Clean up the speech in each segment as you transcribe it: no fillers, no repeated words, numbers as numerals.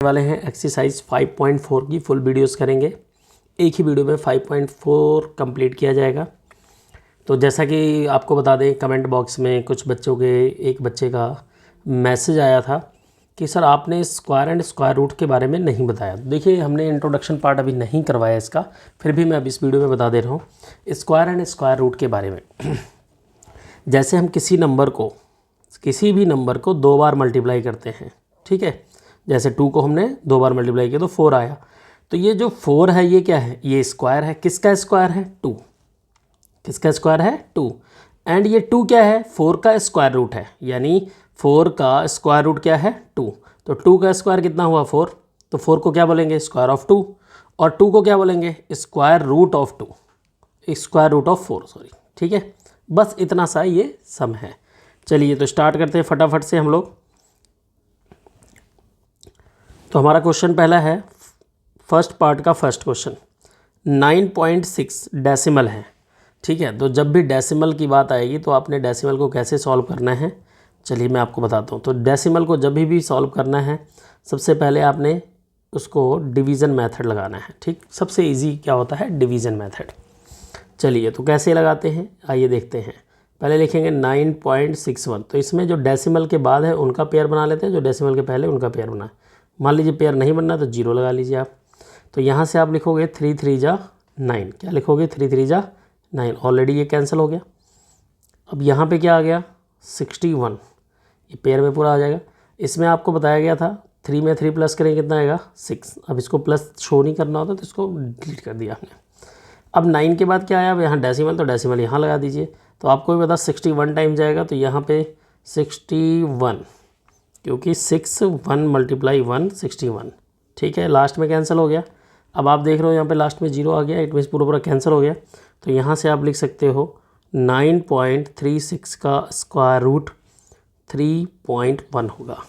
वाले हैं एक्सरसाइज 5.4 की फुल वीडियोस करेंगे। एक ही वीडियो में 5.4 कंप्लीट किया जाएगा। तो जैसा कि आपको बता दें, कमेंट बॉक्स में कुछ बच्चों के एक बच्चे का मैसेज आया था कि सर आपने स्क्वायर एंड स्क्वायर रूट के बारे में नहीं बताया। देखिए, हमने इंट्रोडक्शन पार्ट अभी नहीं करवाया इसका, फिर भी मैं अब इस वीडियो में बता दे रहा हूँ स्क्वायर एंड स्क्वायर रूट के बारे में। जैसे हम किसी भी नंबर को 2 बार मल्टीप्लाई करते हैं, ठीक है। जैसे 2 को हमने 2 बार मल्टीप्लाई किया तो 4 आया। तो ये जो 4 है ये क्या है? ये स्क्वायर है। किसका स्क्वायर है? 2। किसका स्क्वायर है? 2। एंड ये 2 क्या है? 4 का स्क्वायर रूट है। यानी 4 का स्क्वायर रूट क्या है? 2। तो 2 का स्क्वायर कितना हुआ? 4। तो 4 को क्या बोलेंगे? Square of 2। और 2 को क्या बोलेंगे? Square root of 2, square root of 4, sorry, ठीक है। बस इतना सा ये सम है। चलिए तो स्टार्ट करते हैं फटाफट से हम लोग। तो हमारा क्वेश्चन पहला है, फर्स्ट पार्ट का फर्स्ट क्वेश्चन। 9.6 डेसिमल है, ठीक है। तो जब भी डेसिमल की बात आएगी तो आपने डेसिमल को कैसे सॉल्व करना है, चलिए मैं आपको बताता हूँ। तो डेसिमल को जब भी सॉल्व करना है, सबसे पहले आपने उसको डिवीज़न मेथड लगाना है, ठीक। सबसे इजी क्या होता है? Division method. चलिए तो कैसे लगाते हैं, आइए देखते हैं। पहले लिखेंगे 9.61। तो इसमें जो डेसिमल के बाद है उनका पेयर बना लेते हैं, जो डेसिमल के पहले उनका पेयर बना। मान लीजिए पेयर नहीं बनना तो 0 लगा लीजिए आप। तो यहाँ से आप लिखोगे 3 3 जा 9। क्या लिखोगे? 3 3 जा 9। ऑलरेडी ये कैंसिल हो गया। अब यहाँ पे क्या आ गया? 61। ये पेयर में पूरा आ जाएगा। इसमें आपको बताया गया था 3 में 3 प्लस करेंगे कितना आएगा? 6। अब इसको प्लस शो नहीं करना होता तो इसको डिलीट कर दिया आपने। अब 9 के बाद क्या आया? अब यहाँ डेसिमल, तो डेसिमल यहाँ लगा दीजिए। तो आपको भी पता 61 टाइम जाएगा, तो यहाँ पे 61, क्योंकि 6 1 × 1 61, ठीक है। लास्ट में कैंसिल हो गया। अब आप देख रहे हो यहाँ पे लास्ट में 0 आ गया, इट मीन्स पूरा कैंसिल हो गया। तो यहाँ से आप लिख सकते हो 9.36 का स्क्वायर रूट 3.1 होगा।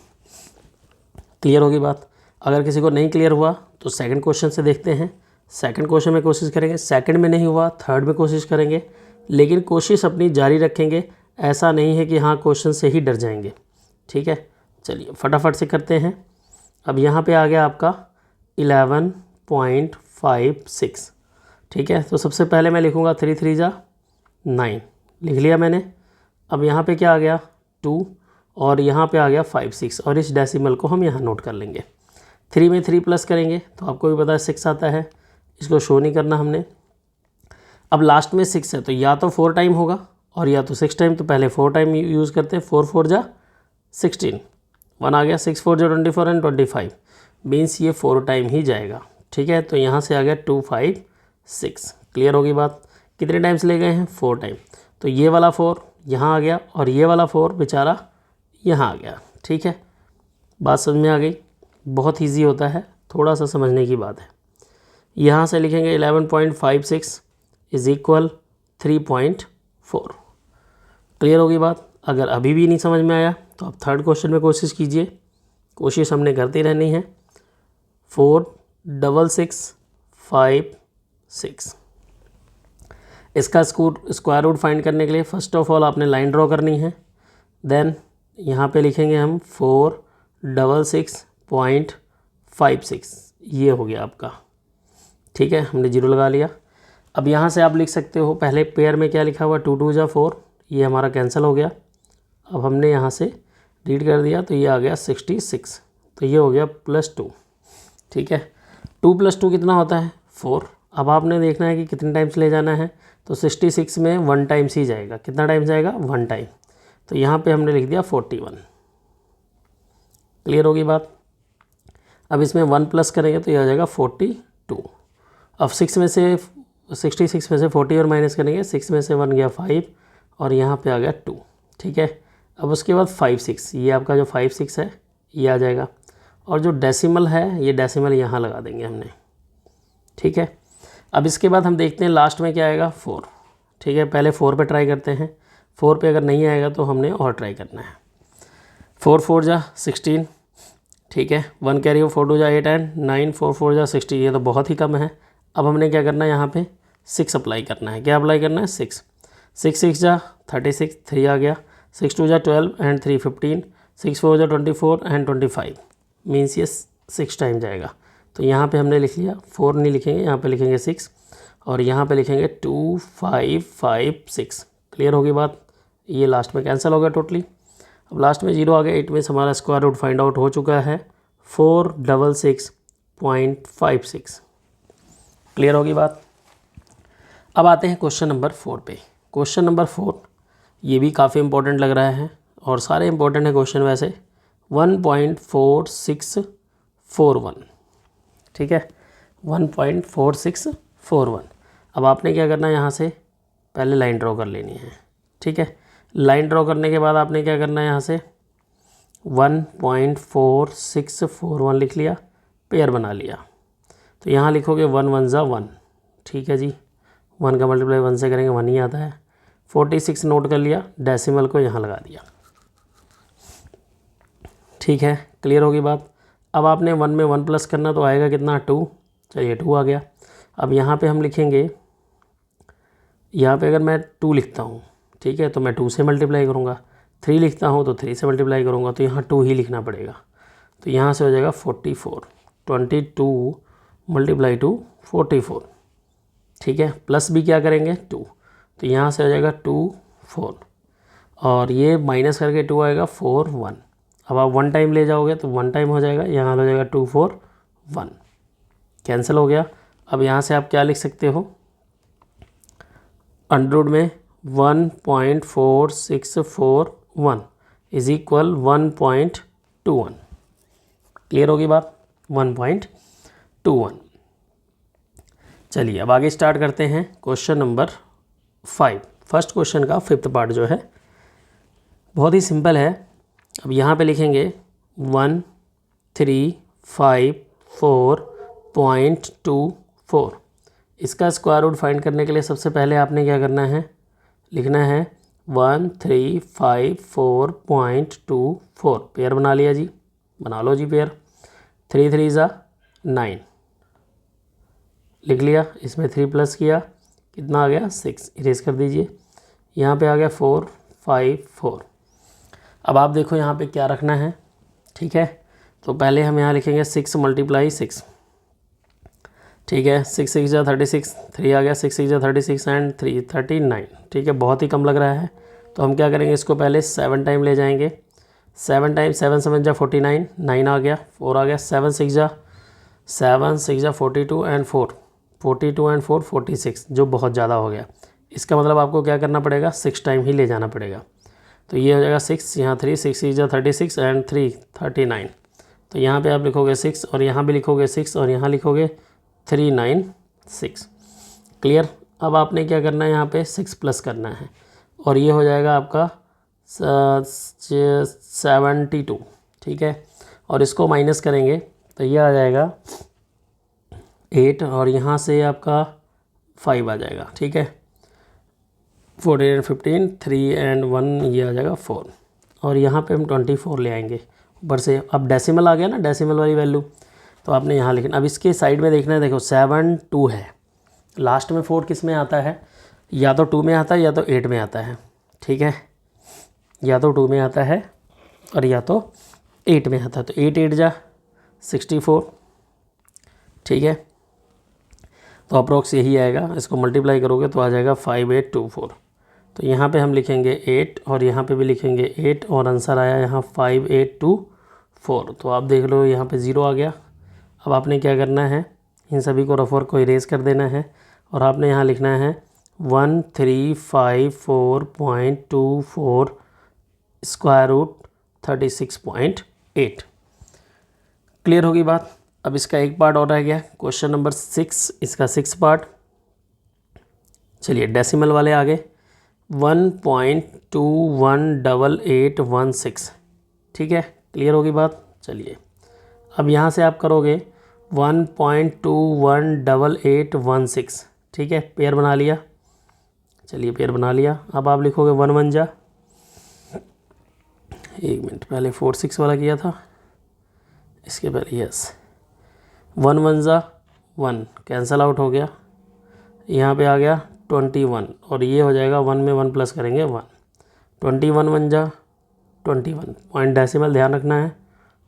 क्लियर होगी बात? अगर किसी को नहीं क्लियर हुआ तो सेकंड क्वेश्चन से देखते हैं। सेकंड क्वेश्चन में कोशिश करेंगे, सेकंड में नहीं हुआ थर्ड में कोशिश करेंगे, लेकिन कोशिश अपनी जारी रखेंगे। ऐसा नहीं है कि हाँ क्वेश्चन से ही डर जाएंगे, ठीक है। चलिए फटाफट से करते हैं। अब यहाँ पे आ गया आपका 11.56, ठीक है। तो सबसे पहले मैं लिखूँगा 3 3 जा 9, लिख लिया मैंने। अब यहाँ पे क्या आ गया? 2, और यहाँ पे आ गया 5 6, और इस डेसिमल को हम यहाँ नोट कर लेंगे। 3 में 3 प्लस करेंगे तो आपको भी पता है 6 आता है, इसको शो नहीं करना हमने। अब लास्ट में 6 है, तो या तो 4 टाइम होगा और या तो 6 टाइम। तो पहले 4 टाइम यूज़ करते हैं। 4 4 जा 16, 1 आ गया। 6 4 जा 24 एंड 25, मीन्स ये 4 टाइम ही जाएगा, ठीक है। तो यहाँ से आ गया 256। क्लियर होगी बात? कितने टाइम्स ले गए हैं? 4 टाइम। तो ये वाला 4 यहाँ आ गया और ये वाला 4 बेचारा यहाँ आ गया, ठीक है। बात समझ में आ गई? बहुत ईजी होता है, थोड़ा सा समझने की बात है। यहाँ से लिखेंगे 11.56 इज़ इक्वल 3.4। क्लियर होगी बात? अगर अभी भी नहीं समझ में आया तो आप थर्ड क्वेश्चन में कोशिश कीजिए। कोशिश हमने करती रहनी है। 4 6 6 5 6। इसका स्क्वायर रूट फाइंड करने के लिए फर्स्ट ऑफ ऑल आपने लाइन ड्रॉ करनी है। देन यहाँ पे लिखेंगे हम 4 6 6.56, ये हो गया आपका, ठीक है। हमने 0 लगा लिया। अब यहाँ से आप लिख सकते हो, पहले पेयर में क्या लिखा हुआ? 2 2 जा 4, ये हमारा कैंसिल हो गया। अब हमने यहाँ से रीड कर दिया तो ये आ गया 66, तो ये हो गया +2, ठीक है। 2 + 2 कितना होता है? 4। अब आपने देखना है कि कितने टाइम्स ले जाना है। तो 66 में 1 टाइम्स ही जाएगा। कितना टाइम जाएगा? 1 टाइम। तो यहाँ पे हमने लिख दिया 41। क्लियर होगी बात? अब इसमें 1 प्लस करेंगे तो ये आ जाएगा 42। अब 66 में से 40 और माइनस करेंगे। 6 में से 1 गया 5 और यहाँ पे आ गया 2, ठीक है। अब उसके बाद 5 6, ये आपका जो 5 6 है ये आ जाएगा। और जो डेसिमल है, ये डेसिमल यहाँ लगा देंगे हमने, ठीक है। अब इसके बाद हम देखते हैं लास्ट में क्या आएगा? 4, ठीक है। पहले 4 पे ट्राई करते हैं। 4 पे अगर नहीं आएगा तो हमने और ट्राई करना है। 4 4 जा 16, ठीक है। 1 कैरी हो 4 2 जा 8 एंड 9 4 4 जा 60, ये तो बहुत ही कम है। अब हमने क्या करना है? यहाँ पे 6 अप्लाई करना है। क्या अप्लाई करना है? 6 6 6 जा 36, 3 आ गया। 6 2 जा 12 एंड 3 15, 6 4 जा 24 एंड 25, मीन्स ये 6 टाइम जाएगा। तो यहाँ पे हमने लिख लिया, 4 नहीं लिखेंगे, यहाँ पे लिखेंगे 6 और यहाँ पे लिखेंगे 2 5 5 6। क्लियर होगी बात। ये लास्ट में कैंसिल हो गया टोटली। अब लास्ट में 0 आ गया। 8 में हमारा स्क्वायर रूट फाइंड आउट हो चुका है 466.56। क्लियर होगी बात। अब आते हैं क्वेश्चन नंबर 4 पे। क्वेश्चन नंबर 4 ये भी काफ़ी इंपॉर्टेंट लग रहा है और सारे इंपॉर्टेंट है क्वेश्चन वैसे। 1.4641, ठीक है, 1.4641। अब आपने क्या करना है, यहाँ से पहले लाइन ड्रॉ कर लेनी है, ठीक है। लाइन ड्रॉ करने के बाद आपने क्या करना है, यहाँ से 1.4641 लिख लिया, पेयर बना लिया। तो यहाँ लिखोगे 1 1 ज़ा 1, ठीक है जी। 1 का मल्टीप्लाई 1 से करेंगे 1 ही आता है। 46 नोट कर लिया, डेसिमल को यहाँ लगा दिया, ठीक है। क्लियर होगी बात। अब आपने 1 में 1 प्लस करना तो आएगा कितना, 2। चलिए 2 आ गया। अब यहाँ पे हम लिखेंगे, यहाँ पे अगर मैं 2 लिखता हूँ, ठीक है, तो मैं 2 से मल्टीप्लाई करूँगा। 3 लिखता हूँ तो 3 से मल्टीप्लाई करूँगा, तो यहाँ 2 ही लिखना पड़ेगा। तो यहाँ से हो जाएगा 44, 22 मल्टीप्लाई 2 44, ठीक है। प्लस भी क्या करेंगे 2, तो यहाँ से हो जाएगा 2 4 और ये माइनस करके 2 आएगा 4 1। अब आप 1 टाइम ले जाओगे तो 1 टाइम हो जाएगा, यहाँ हो जाएगा 2 4 1, कैंसिल हो गया। अब यहाँ से आप क्या लिख सकते हो, अंडर में 1.4641 इज इक्वल 1.21। क्लियर होगी बात, 1.21। चलिए अब आगे स्टार्ट करते हैं क्वेश्चन नंबर 5। फर्स्ट क्वेश्चन का 5th पार्ट जो है बहुत ही सिंपल है। अब यहाँ पे लिखेंगे 1354.24। इसका स्क्वायर रूट फाइंड करने के लिए सबसे पहले आपने क्या करना है, लिखना है 1354.24। पेयर बना लिया जी, बना लो जी पेयर। 3 3 ज़ा 9 लिख लिया, इसमें 3 प्लस किया, कितना आ गया 6, इरेज कर दीजिए। यहाँ पे आ गया 4 5 4। अब आप देखो यहाँ पे क्या रखना है, ठीक है। तो पहले हम यहाँ लिखेंगे 6 × 6, ठीक है। 6 6 ज़ा 36, 3 आ गया, 6 6 ज़ा 36 एंड 3 39, ठीक है। बहुत ही कम लग रहा है तो हम क्या करेंगे, इसको पहले 7 टाइम ले जाएंगे। 7 टाइम 7 7 ज़ा 49, 9 आ गया, 4 आ गया। 7 6 ज़ा 42 एंड 4 42 एंड 4 46, जो बहुत ज़्यादा हो गया। इसका मतलब आपको क्या करना पड़ेगा, 6 टाइम ही ले जाना पड़ेगा। तो ये हो जाएगा 6, यहाँ 3 6 6 ज़ा 36 एंड 3 39। तो यहाँ पे आप लिखोगे 6 और यहाँ भी लिखोगे 6 और यहाँ लिखोगे 396। क्लियर। अब आपने क्या करना है, यहाँ पे 6 प्लस करना है और ये हो जाएगा आपका 72, ठीक है। और इसको माइनस करेंगे तो ये आ जाएगा 8 और यहाँ से आपका 5 आ जाएगा, ठीक है। 14 एंड 15, 3 एंड 1, ये आ जाएगा 4 और यहाँ पे हम 24 ले आएंगे ऊपर से। अब डेसिमल आ गया ना, डेसिमल वाली वैल्यू, तो आपने यहाँ लिखना। अब इसके साइड में देखना है, देखो 7 2 है, लास्ट में 4 किस में आता है, या तो 2 में आता है या तो 8 में आता है, ठीक है। या तो 2 में आता है और या तो 8 में आता है। तो 8 8 ज़ा 64, ठीक है। तो अप्रोक्स यही आएगा, इसको मल्टीप्लाई करोगे तो आ जाएगा 5824। तो यहाँ पे हम लिखेंगे 8 और यहाँ पे भी लिखेंगे 8 और आंसर आया यहाँ 5824। तो आप देख लो यहाँ पे 0 आ गया। अब आपने क्या करना है, इन सभी को रफ वर्क को इरेज कर देना है और आपने यहाँ लिखना है 1354.24 स्क्वायर रूट 36.8। क्लियर होगी बात। अब इसका एक पार्ट और रह गया, क्वेश्चन नंबर 6, इसका 6 पार्ट। चलिए डेसिमल वाले आगे 1.218816, ठीक है। क्लियर होगी बात। चलिए अब यहाँ से आप करोगे 1.218816, ठीक है। पेयर बना लिया, चलिए पेयर बना लिया। अब आप लिखोगे 1 1 ज़ा, 1 मिनट पहले 4 6 वाला किया था, इसके पहले यस 1 1 ज़ा 1, कैंसल आउट हो गया। यहाँ पे आ गया 21 और ये हो जाएगा 1 में 1 प्लस करेंगे 1। 21 1 ज़ा 21, पॉइंट डेसिमल ध्यान रखना है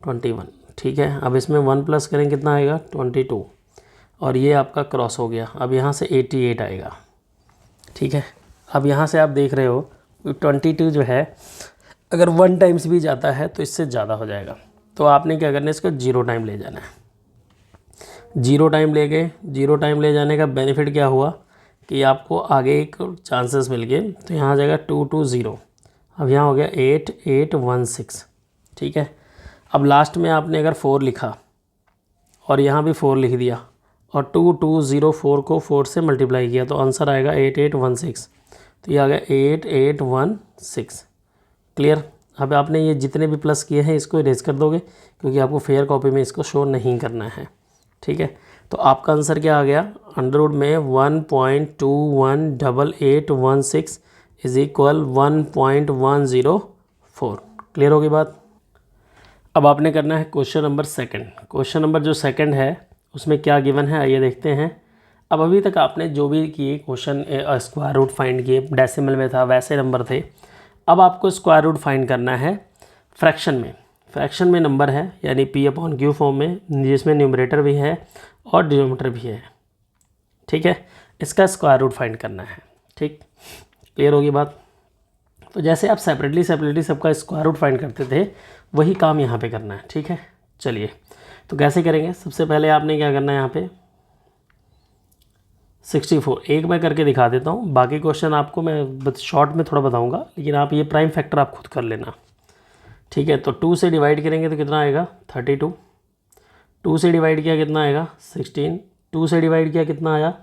21, ठीक है। अब इसमें 1 प्लस करें कितना आएगा 22, और ये आपका क्रॉस हो गया। अब यहाँ से 88 आएगा, ठीक है। अब यहाँ से आप देख रहे हो 22 जो है अगर 1 टाइम्स भी जाता है तो इससे ज़्यादा हो जाएगा। तो आपने क्या करना है, इसको 0 टाइम ले जाना है। 0 टाइम ले गए, 0 टाइम ले जाने का बेनिफिट क्या हुआ कि आपको आगे एक चांसेस मिल गए। तो यहाँ आ जाएगा 220, अब यहाँ हो गया 8816, ठीक है। अब लास्ट में आपने अगर 4 लिखा और यहाँ भी 4 लिख दिया और 2204 को 4 से मल्टीप्लाई किया तो आंसर आएगा 8816। तो ये आ गया 8816। क्लियर। अब आपने ये जितने भी प्लस किए हैं इसको इरेज कर दोगे क्योंकि आपको फेयर कॉपी में इसको शो नहीं करना है, ठीक है। तो आपका आंसर क्या आ गया, अंडरवुड में 1.218816 इज इक्वल 1.104। क्लियर होगी बात। अब आपने करना है question number second. Question number जो सेकंड है उसमें क्या गिवन है आइए देखते हैं। अब अभी तक आपने जो भी किए क्वेश्चन स्क्वायर रूट फाइंड किए, डेसिमल में था वैसे नंबर थे। अब आपको स्क्वायर रूट फाइंड करना है फ्रैक्शन में। फ्रैक्शन में नंबर है यानी P/Q फॉर्म में, जिसमें न्यूमरेटर भी है और डिनोमिनेटर भी है, ठीक है। इसका स्क्वायर रूट फाइंड करना है, ठीक। क्लियर होगी बात। तो जैसे आप सेपरेटली सबका स्क्वायर रूट फाइंड करते थे वही काम यहाँ पे करना है, ठीक है। चलिए तो कैसे करेंगे, सबसे पहले आपने क्या करना है यहाँ पे 64 एक मैं करके दिखा देता हूँ, बाकी क्वेश्चन आपको मैं शॉर्ट में थोड़ा बताऊँगा, लेकिन आप ये प्राइम फैक्टर आप खुद कर लेना, ठीक है। तो 2 से डिवाइड करेंगे तो कितना आएगा 32, 2 से डिवाइड किया कितना आएगा 16, 2 से डिवाइड किया कितना आया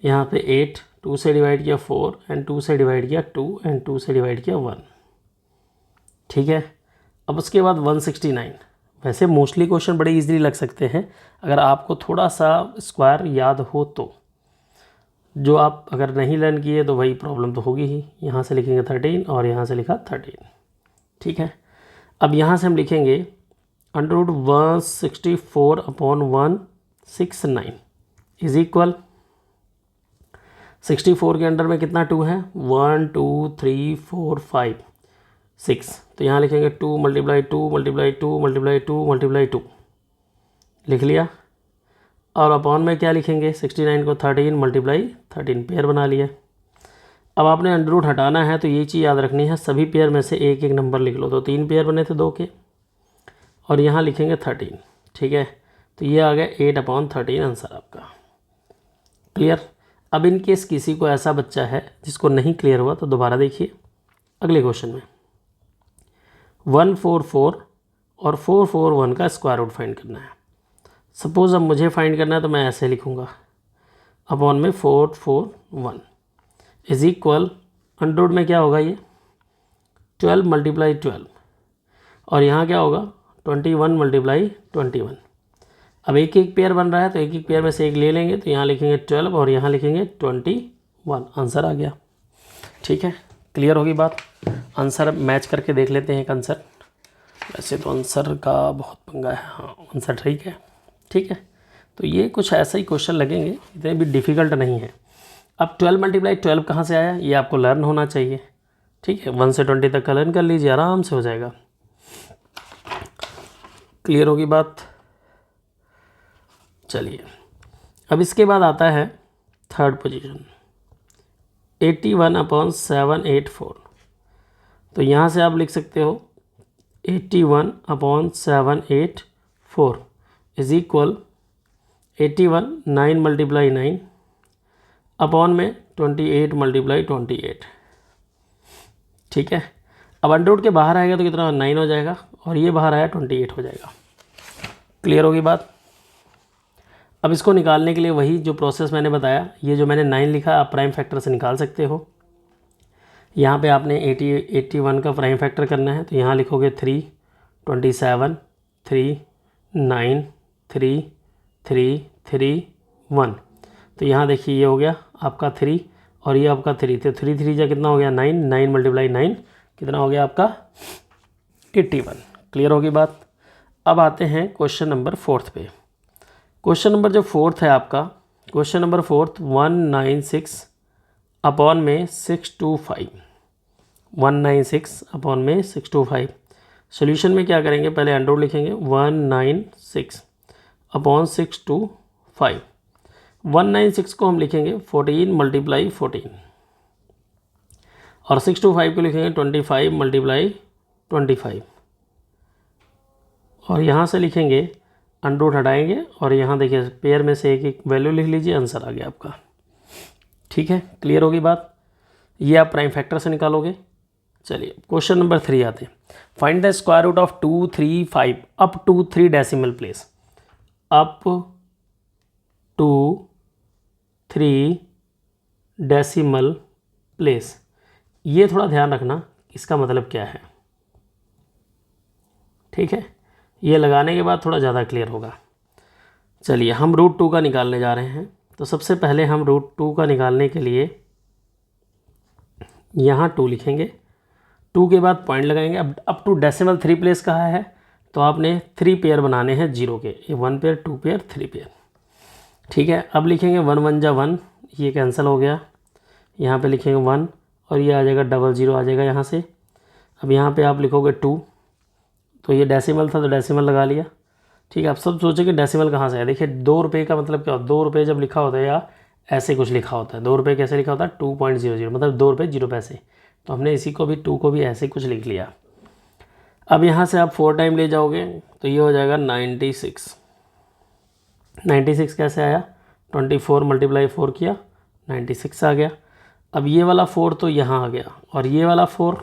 यहाँ पे 8, 2 से डिवाइड किया 4 एंड 2 से डिवाइड किया 2 एंड 2 से डिवाइड किया 1, ठीक है। अब उसके बाद 169। वैसे मोस्टली क्वेश्चन बड़े इजीली लग सकते हैं अगर आपको थोड़ा सा स्क्वायर याद हो तो, जो आप अगर नहीं लर्न किए तो वही प्रॉब्लम तो होगी ही। यहाँ से लिखेंगे 13 और यहाँ से लिखा 13, ठीक है। अब यहाँ से हम लिखेंगे अंडरवुड 164/169 इज इक्वल 64 के अंडर में कितना 2 है 1 2 3 4 5 6, तो यहाँ लिखेंगे 2 × 2 × 2 × 2 × 2 लिख लिया। और अपॉन में क्या लिखेंगे 69 को 13 × 13 पेयर बना लिया। अब आपने अंडरवुड हटाना है तो ये चीज़ याद रखनी है, सभी पेयर में से एक एक नंबर लिख लो। तो 3 पेयर बने थे 2 के, और यहाँ लिखेंगे 13, ठीक है। तो ये आ गया 8/13 आंसर आपका। क्लियर। अब इन केस किसी को ऐसा बच्चा है जिसको नहीं क्लियर हुआ तो दोबारा देखिए अगले क्वेश्चन में 144 और 441 का स्क्वायर रूट फाइंड करना है। सपोज़ अब मुझे फाइंड करना है तो मैं ऐसे लिखूँगा अपॉन में 441 इज इक्वल अंडरवुड में क्या होगा ये 12 × 12 और यहाँ क्या होगा 21 × 21। अब एक एक पेयर बन रहा है तो एक एक पेयर में से एक ले लेंगे, तो यहाँ लिखेंगे 12 और यहाँ लिखेंगे 21, आंसर आ गया, ठीक है। क्लियर होगी बात। आंसर मैच करके देख लेते हैं एक आंसर। वैसे तो आंसर का बहुत पंगा है, हाँ आंसर ठीक है, ठीक है। तो ये कुछ ऐसा ही क्वेश्चन लगेंगे, इतने भी डिफ़िकल्ट नहीं है। अब 12 × 12 कहाँ से आया ये आपको लर्न होना चाहिए, ठीक है। 1 से 20 तक का लर्न कर लीजिए, आराम से हो जाएगा। क्लियर होगी बात। चलिए अब इसके बाद आता है थर्ड पोजीशन 81/784। तो यहाँ से आप लिख सकते हो 81/784 इज इक्वल 81 9 × 9 अपॉन में 28 × 28, ठीक है। अब अंडरवुड के बाहर आएगा तो कितना 9 हो जाएगा और ये बाहर आया 28 हो जाएगा। क्लियर होगी बात। अब इसको निकालने के लिए वही जो प्रोसेस मैंने बताया, ये जो मैंने 9 लिखा आप प्राइम फैक्टर से निकाल सकते हो। यहाँ पे आपने 81 का प्राइम फैक्टर करना है तो यहाँ लिखोगे 3 27 3 9 3 3 3 1। तो यहाँ देखिए ये हो गया आपका 3 और ये आपका 3, तो 3 3 जा कितना हो गया 9, 9 × 9 कितना हो गया आपका 81। क्लियर होगी बात। अब आते हैं क्वेश्चन नंबर 4 पे। क्वेश्चन नंबर जो 4 है आपका, क्वेश्चन नंबर 4 196 अपॉन में 625, 196 अपॉन में 625 सोल्यूशन में क्या करेंगे, पहले अंडर रूट लिखेंगे 196 अपॉन 625। 196 को हम लिखेंगे 14 मल्टीप्लाई 14 और 625 को लिखेंगे 25 मल्टीप्लाई 25 और यहाँ से लिखेंगे अंडर रूट हटाएंगे और यहाँ देखिए पेयर में से एक एक वैल्यू लिख लीजिए, आंसर आ गया आपका। ठीक है, क्लियर होगी बात। ये आप प्राइम फैक्टर से निकालोगे। चलिए क्वेश्चन नंबर 3 आते हैं। Find the square root of 2, 3, 5 up to 3 decimal place. Up to 3 decimal place, ये थोड़ा ध्यान रखना इसका मतलब क्या है। ठीक है, ये लगाने के बाद थोड़ा ज़्यादा क्लियर होगा। चलिए हम रूट 2 का निकालने जा रहे हैं। तो सबसे पहले हम रूट 2 का निकालने के लिए यहाँ 2 लिखेंगे, 2 के बाद पॉइंट लगाएंगे। अब अप टू डेसिमल 3 प्लेस कहा है तो आपने 3 पेयर बनाने हैं जीरो के, ये 1 पेयर 2 पेयर 3 पेयर। ठीक है, अब लिखेंगे 1 1 जा 1, ये कैंसिल हो गया। यहाँ पे लिखेंगे 1 और ये आ जाएगा 00 आ जाएगा यहाँ से। अब यहाँ पे आप लिखोगे 2, तो ये डेसिमल था तो डेसिमल लगा लिया। ठीक है, आप सब सोचेंगे डेसिमल कहाँ से है। देखिए 2 रुपये का मतलब क्या होता है, 2 रुपये जब लिखा होता है या ऐसे कुछ लिखा होता है, 2 रुपये कैसे लिखा होता है 2.00 मतलब 2 रुपये 0 पैसे। तो हमने इसी को भी 2 को भी ऐसे कुछ लिख लिया। अब यहाँ से आप 4 टाइम ले जाओगे तो ये हो जाएगा 96। 96 कैसे आया, 24 मल्टीप्लाई 4 किया 96 आ गया। अब ये वाला 4 तो यहाँ आ गया और ये वाला 4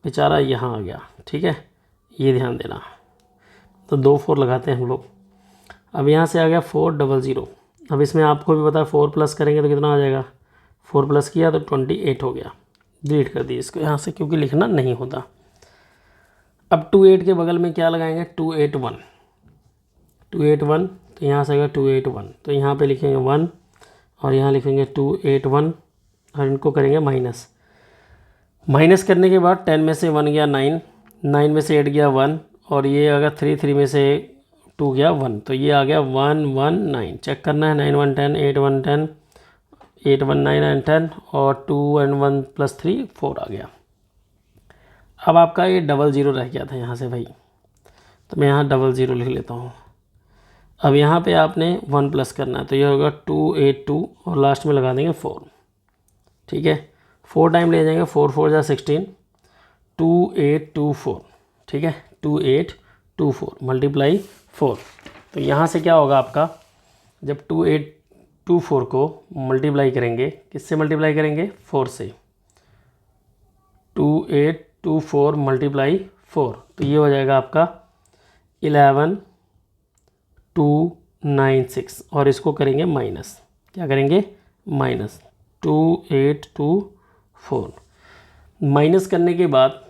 बेचारा यहाँ आ गया। ठीक है, ये ध्यान देना। तो 2 4 लगाते हैं हम लोग। अब यहाँ से आ गया 400। अब इसमें आपको भी पता है 4 प्लस करेंगे तो कितना आ जाएगा, 4 प्लस किया तो 28 हो गया। डिलीट कर दिए इसको यहाँ से क्योंकि लिखना नहीं होता। अब 28 के बगल में क्या लगाएंगे 281। 281 तो यहाँ से आएगा 281, तो यहाँ पे लिखेंगे 1 और यहाँ लिखेंगे 281 और इनको करेंगे माइनस। माइनस करने के बाद 10 में से 1 गया 9, 9 में से 8 गया 1 और ये अगर 3 3 में से 2 गया 1, तो ये आ गया 119। चेक करना है 9 1 10 8 1 10 8 1 9 9 10 और 2 and 1 + 3 4 आ गया। अब आपका ये 00 रह गया था यहाँ से भाई, तो मैं यहाँ 00 लिख लेता हूँ। अब यहाँ पे आपने 1 प्लस करना है तो ये होगा 282 और लास्ट में लगा देंगे 4। ठीक है, 4 टाइम ले जाएंगे, 4 4 जा 16, 2824। ठीक है, 2824 मल्टीप्लाई 4। तो यहाँ से क्या होगा आपका, जब 2824 को मल्टीप्लाई करेंगे, किससे मल्टीप्लाई करेंगे 4 से, 2824 मल्टीप्लाई 4, तो ये हो जाएगा आपका 11296 और इसको करेंगे माइनस। क्या करेंगे माइनस 2824। माइनस करने के बाद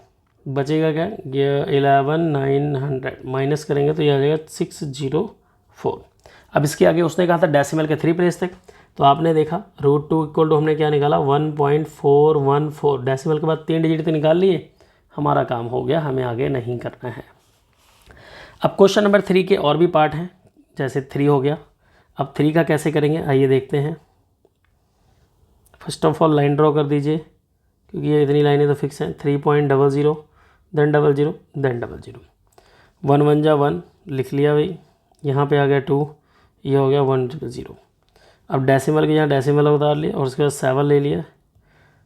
बचेगा क्या, 11900 माइनस करेंगे तो ये आ जाएगा 604। अब इसके आगे उसने कहा था डेसिमल के 3 प्लेस तक, तो आपने देखा रूट 2 इक्वल टू हमने क्या निकाला 1.414। डेसिमल के बाद 3 डिजिट तो निकाल लिए, हमारा काम हो गया, हमें आगे नहीं करना है। अब क्वेश्चन नंबर 3 के और भी पार्ट हैं, जैसे 3 हो गया। अब 3 का कैसे करेंगे आइए देखते हैं। First of all line draw कर दीजिए क्योंकि ये इतनी लाइनें तो फिक्स हैं। 3.00 देन 00 देन 00, 1 1 जा 1 लिख लिया भाई। यहाँ पे आ गया 2, ये हो गया 100। अब डेसिमल के यहाँ डेसिमल उतार लिया और उसके बाद 7 ले लिया,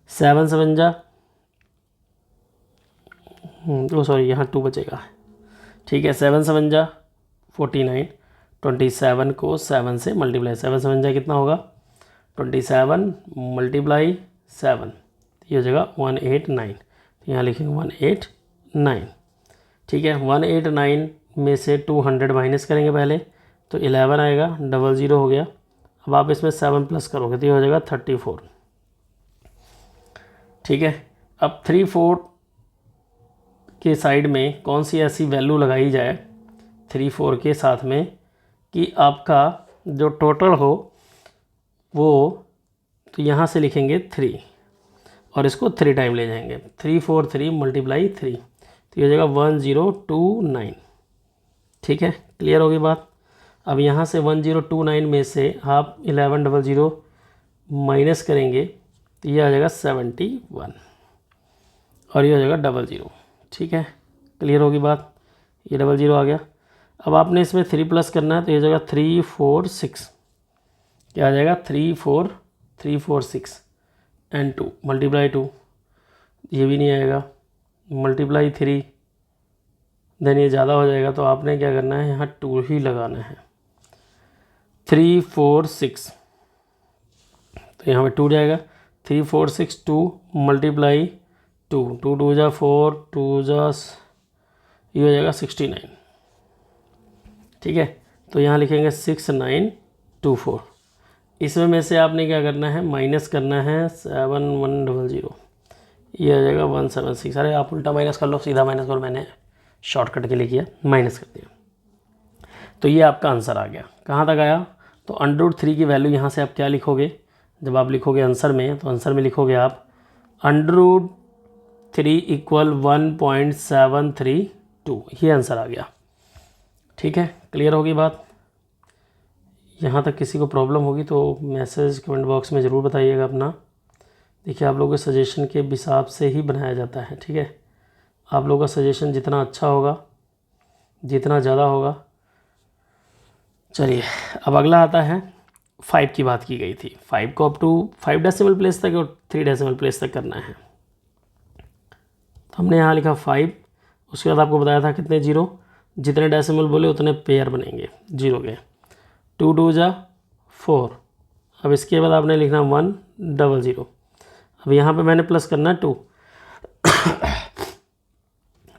7 7 जा सॉरी यहाँ 2 बचेगा। ठीक है, 7 7 जा 49, 27 को 7 से मल्टीप्लाई, 7 7 जा कितना होगा 27 मल्टीप्लाई 7, ये हो जाएगा 189। तो यहाँ लिखेंगे 189। ठीक है, 189 में से 200 माइनस करेंगे पहले तो 11 आएगा, 00 हो गया। अब आप इसमें 7 प्लस करोगे तो ये हो जाएगा 34। ठीक है, अब 34 के साइड में कौन सी ऐसी वैल्यू लगाई जाए 34 के साथ में कि आपका जो टोटल हो वो, तो यहाँ से लिखेंगे 3 और इसको 3 टाइम ले जाएंगे। 3 4 3 मल्टीप्लाई 3, तो ये हो जाएगा 1029। ठीक है, क्लियर होगी बात। अब यहाँ से 1029 में से आप 1100 माइनस करेंगे तो ये आ जाएगा 71 और ये हो जाएगा 00। ठीक है, क्लियर होगी बात। ये 00 आ गया। अब आपने इसमें 3 प्लस करना है, तो ये जगह 3 4 6 क्या आ जाएगा, 3 4 6 एंड 2 मल्टीप्लाई 2, ये भी नहीं आएगा, मल्टीप्लाई 3, देन ये ज़्यादा हो जाएगा, तो आपने क्या करना है, यहाँ 2 ही लगाना है। 3 4 6, तो यहाँ पे 2 जाएगा, 3 4 6 2 मल्टीप्लाई 2, 2 2 जा 4, 2 जा ये हो जाएगा 69। ठीक है, तो यहाँ लिखेंगे 6924। इसमें में से आपने क्या करना है, माइनस करना है 7100, ये आ जाएगा 176। अरे आप उल्टा माइनस कर लो, सीधा माइनस करो, मैंने शॉर्टकट के लिए किया, माइनस कर दिया। तो ये आपका आंसर आ गया। कहाँ तक आया, तो √3 की वैल्यू यहाँ से आप क्या लिखोगे, जब आप लिखोगे आंसर में, तो आंसर में लिखोगे आप √3 इक्वल 1.732, ये आंसर आ गया। ठीक है, क्लियर होगी बात। यहाँ तक किसी को प्रॉब्लम होगी तो मैसेज कमेंट बॉक्स में ज़रूर बताइएगा अपना। देखिए, आप लोगों के सजेशन के हिसाब से ही बनाया जाता है। ठीक है, आप लोगों का सजेशन जितना अच्छा होगा, जितना ज़्यादा होगा। चलिए, अब अगला आता है 5 की बात की गई थी। 5 को अप टू 5 डेसिमल प्लेस तक और 3 डेसिमल प्लेस तक करना है। तो हमने यहाँ लिखा 5, उसके बाद आपको बताया था कितने जीरो, जितने डेसिमल बोले उतने पेयर बनेंगे जीरो के। 2 2 जा 4। अब इसके बाद आपने लिखना 100। अब यहाँ पे मैंने प्लस करना है 2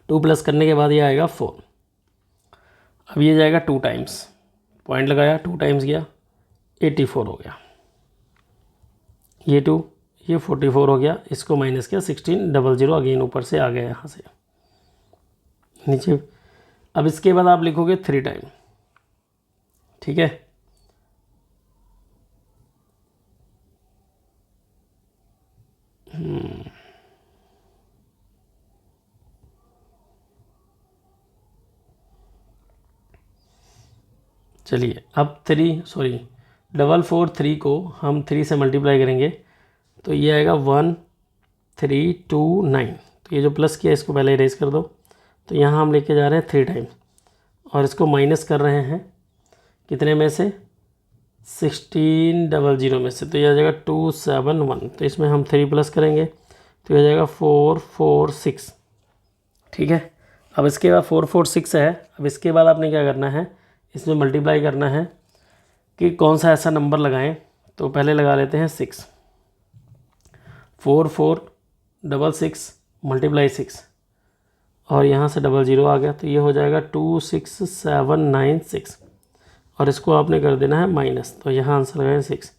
2 प्लस करने के बाद ये आएगा 4। अब ये जाएगा 2 टाइम्स, पॉइंट लगाया, 2 टाइम्स गया, 84 हो गया। ये 2, ये 44 हो गया। इसको माइनस किया, 1600 अगेन ऊपर से आ गया यहाँ से नीचे। अब इसके बाद आप लिखोगे 3 टाइम। ठीक है, चलिए अब 443 को हम 3 से मल्टीप्लाई करेंगे, तो ये आएगा 1329। तो ये जो प्लस किया इसको पहले इरेज कर दो। तो यहाँ हम लेके जा रहे हैं 3 टाइम और इसको माइनस कर रहे हैं कितने में से, 1600 में से। तो ये आ जाएगा 271। तो इसमें हम 3 प्लस करेंगे, तो ये आ जाएगा 446। ठीक है, अब इसके बाद 446 है। अब इसके बाद आपने क्या करना है, इसमें मल्टीप्लाई करना है कि कौन सा ऐसा नंबर लगाएं। तो पहले लगा लेते हैं 6, 4466 मल्टीप्लाई 6 और यहाँ से 00 आ गया, तो ये हो जाएगा 26796 और इसको आपने कर देना है माइनस। तो यहाँ आंसर लगाएं 6,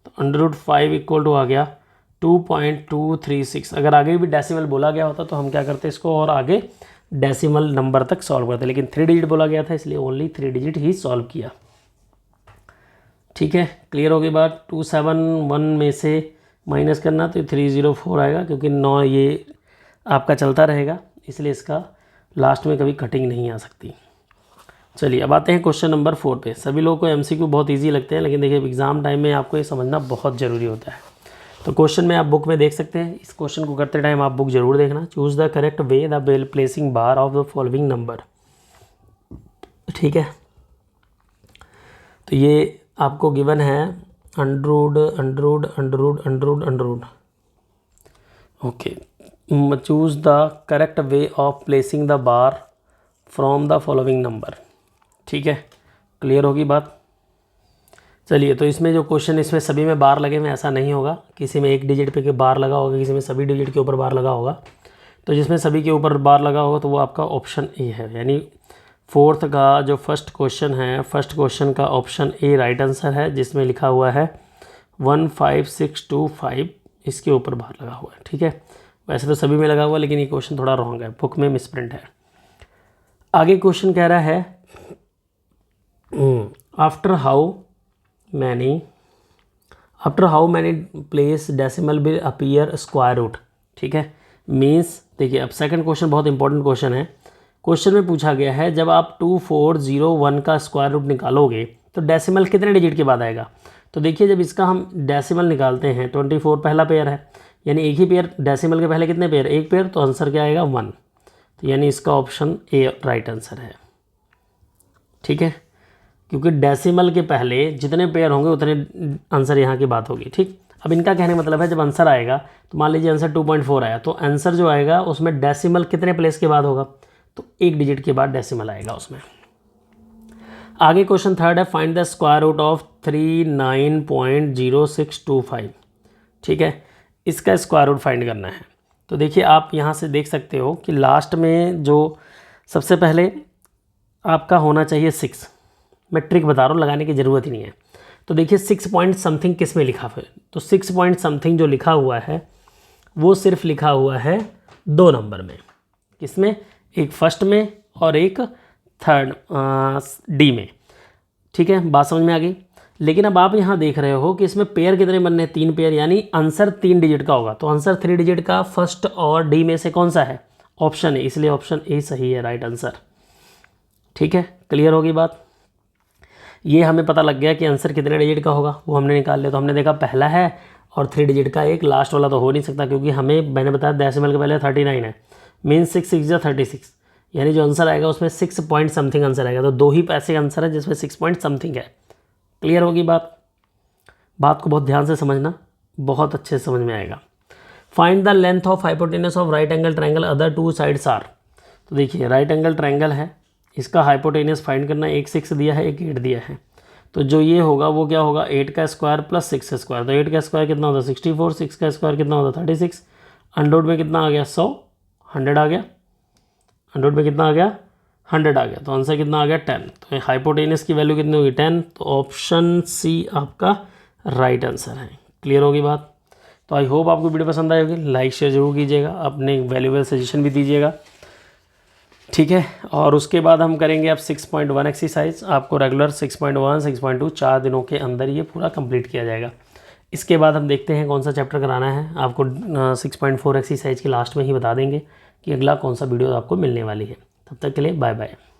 तो √5 इक्वल टू आ गया 2.236। अगर आगे भी डेसिमल बोला गया होता तो हम क्या करते इसको और आगे डेसिमल नंबर तक सॉल्व करते, लेकिन 3 डिजिट बोला गया था इसलिए ओनली 3 डिजिट ही सॉल्व किया। ठीक है, क्लियर हो गई बात। 271 में से माइनस करना, तो 304 आएगा, क्योंकि 9 ये आपका चलता रहेगा, इसलिए इसका लास्ट में कभी कटिंग नहीं आ सकती। चलिए, अब आते हैं क्वेश्चन नंबर 4 पे। सभी लोगों को MCQ बहुत ईजी लगते हैं, लेकिन देखिए एग्ज़ाम टाइम में आपको ये समझना बहुत ज़रूरी होता है। तो क्वेश्चन में आप बुक में देख सकते हैं। इस क्वेश्चन को करते टाइम आप बुक जरूर देखना। Choose the correct way the placing bar of the following number. ठीक है, तो ये आपको गिवन है underroot. Okay, choose the correct way of placing the bar from the following number. ठीक है, क्लियर होगी बात। चलिए, तो इसमें जो क्वेश्चन, इसमें सभी में बार लगे हुए, ऐसा नहीं होगा। किसी में एक डिजिट पे बार लगा होगा, किसी में सभी डिजिट के ऊपर बार लगा होगा। तो जिसमें सभी के ऊपर बार लगा होगा तो वो आपका ऑप्शन ए है। यानी 4th का जो फर्स्ट क्वेश्चन है, फर्स्ट क्वेश्चन का ऑप्शन ए राइट आंसर है, जिसमें लिखा हुआ है 15625, इसके ऊपर बार लगा हुआ है। ठीक है, वैसे तो सभी में लगा हुआ, लेकिन ये क्वेश्चन थोड़ा रॉन्ग है, बुक में मिसप्रिंट है। आगे क्वेश्चन कह रहा है after how many place decimal will appear square root. ठीक है, मीन्स देखिए, अब सेकंड क्वेश्चन बहुत इंपॉर्टेंट क्वेश्चन है। क्वेश्चन में पूछा गया है जब आप 2401 का स्क्वायर रूट निकालोगे तो डेसिमल कितने डिजिट के बाद आएगा। तो देखिए, जब इसका हम डेसिमल निकालते हैं, 24 पहला पेयर है, यानी एक ही पेयर, डेसिमल के पहले कितने पेयर, एक पेयर, तो आंसर क्या आएगा 1। तो यानी इसका ऑप्शन ए राइट आंसर है। ठीक है, क्योंकि डेसिमल के पहले जितने पेयर होंगे उतने आंसर यहाँ की बात होगी। ठीक, अब इनका कहने का मतलब है जब आंसर आएगा तो मान लीजिए आंसर 2.4 आया, तो आंसर जो आएगा उसमें डेसिमल कितने प्लेस के बाद होगा, तो 1 डिजिट के बाद डेसिमल आएगा उसमें। आगे क्वेश्चन थर्ड है, find the square root of 39.0625। ठीक है, इसका स्क्वायर रूट फाइंड करना है। तो देखिए आप यहाँ से देख सकते हो कि लास्ट में जो सबसे पहले आपका होना चाहिए 6। मैं ट्रिक बता रहा हूँ, लगाने की ज़रूरत ही नहीं है। तो देखिए 6 पॉइंट समथिंग किस में लिखा है, तो 6 पॉइंट समथिंग जो लिखा हुआ है वो सिर्फ लिखा हुआ है 2 नंबर में। किसमें, एक फर्स्ट में और एक थर्ड डी में। ठीक है, बात समझ में आ गई। लेकिन अब आप यहाँ देख रहे हो कि इसमें पेयर कितने बनने, 3 पेयर, यानी आंसर 3 डिजिट का होगा। तो आंसर 3 डिजिट का फर्स्ट और डी में से कौन सा है, ऑप्शन ए, इसलिए ऑप्शन ए सही है राइट आंसर। ठीक है, क्लियर होगी बात। ये हमें पता लग गया कि आंसर कितने डिजिट का होगा, वो हमने निकाल लिया। तो हमने देखा पहला है और 3 डिजिट का, एक लास्ट वाला तो हो नहीं सकता, क्योंकि हमें मैंने बताया डेसिमल के पहले 39 है, मीन 6 6 36, यानी जो आंसर आएगा उसमें 6 पॉइंट समथिंग आंसर आएगा। तो 2 ही ऐसे आंसर है जिसमें 6 पॉइंट समथिंग है। क्लियर होगी बात। बात को बहुत ध्यान से समझना, बहुत अच्छे से समझ में आएगा। Find the length of hypotenuse of right angle triangle other 2 sides are. तो देखिए राइट एंगल ट्रायंगल है, इसका हाइपोटेनस फाइंड करना, एक 6 दिया है, एक 8 दिया है। तो जो ये होगा वो क्या होगा, 8 का स्क्वायर प्लस 6 का स्क्वायर। तो 8 का स्क्वायर कितना होता है 64, 6 का स्क्वायर कितना होता है 36, अंडर में कितना आ गया 100, 100 आ गया, अंडर में कितना आ गया 100 आ गया। तो आंसर कितना आ गया 10। तो हाइपोटेनस की वैल्यू कितनी होगी 10। तो ऑप्शन सी आपका राइट आंसर है। क्लियर होगी बात। तो आई होप आपको वीडियो पसंद आई होगी, लाइक शेयर जरूर कीजिएगा, अपने वैल्यूएबल सजेशन भी दीजिएगा। ठीक है, और उसके बाद हम करेंगे अब 6.1 एक्सरसाइज। आपको रेगुलर 6.1 6.2 4 दिनों के अंदर ये पूरा कंप्लीट किया जाएगा। इसके बाद हम देखते हैं कौन सा चैप्टर कराना है आपको। 6.4 एक्सरसाइज के लास्ट में ही बता देंगे कि अगला कौन सा वीडियो आपको मिलने वाली है। तब तक के लिए बाय बाय।